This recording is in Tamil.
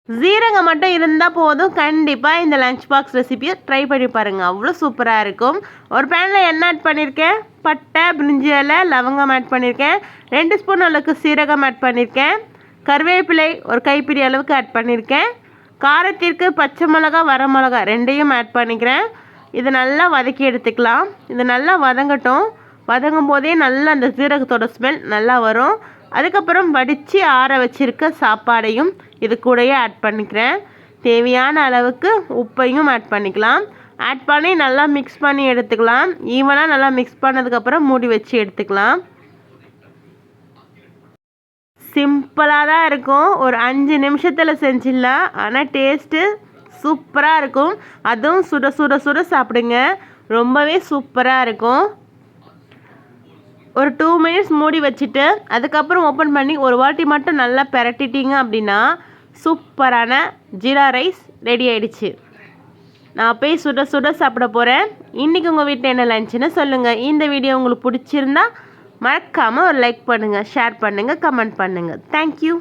ஜீரகம் மட்டும் இருந்தால் போதும், கண்டிப்பாக இந்த லஞ்ச் பாக்ஸ் ரெசிபியை ட்ரை பண்ணி பாருங்கள். அவ்வளோ சூப்பராக இருக்கும். ஒரு பேனில் எண்ணெய் ஆட் பண்ணியிருக்கேன், பட்டை, பிரிஞ்சி இலை, லவங்கம் ஆட் பண்ணியிருக்கேன், 2 ஸ்பூன் அளவுக்கு சீரகம் ஆட் பண்ணியிருக்கேன், கருவேப்பிலை ஒரு கைப்பிடி அளவுக்கு ஆட் பண்ணியிருக்கேன், காரத்திற்கு பச்சை மிளகா, வரமிளகா 2யும் ஆட் பண்ணிக்கிறேன். இது நல்லா வதக்கி எடுத்துக்கலாம். இது நல்லா வதங்கட்டும். வதங்கும் போதே நல்லா அந்த சீரகத்தோட ஸ்மெல் நல்லா வரும். அதுக்கப்புறம் வடித்து ஆற வச்சுருக்க சாப்பாடையும் இது கூடயே ஆட் பண்ணிக்கிறேன். தேவையான அளவுக்கு உப்பையும் ஆட் பண்ணிக்கலாம். ஆட் பண்ணி நல்லா மிக்ஸ் பண்ணி எடுத்துக்கலாம். ஈவனாக நல்லா மிக்ஸ் பண்ணதுக்கப்புறம் மூடி வச்சு எடுத்துக்கலாம். சிம்பிளாக தான் இருக்கும். ஒரு 5 நிமிஷத்தில் செஞ்சிடலாம். ஆனால் டேஸ்ட்டு சூப்பராக இருக்கும். அதுவும் சுட சுட சுட சாப்பிடுங்க, ரொம்பவே சூப்பராக இருக்கும். ஒரு 2 மினிட்ஸ் மூடி வச்சுட்டு அதுக்கப்புறம் ஓப்பன் பண்ணி ஒரு வாட்டி மட்டும் நல்லா பிரட்டிட்டிங்க அப்படின்னா சூப்பரான ஜீரா ரைஸ் ரெடி ஆகிடுச்சு. நான் போய் சுட சுட சாப்பிட போகிறேன். இன்றைக்கி உங்கள் வீட்டில் என்ன லஞ்சுன்னு சொல்லுங்கள். இந்த வீடியோ உங்களுக்கு பிடிச்சிருந்தா மறக்காமல் ஒரு லைக் பண்ணுங்கள், ஷேர் பண்ணுங்கள், கமெண்ட் பண்ணுங்கள். தேங்க்யூ.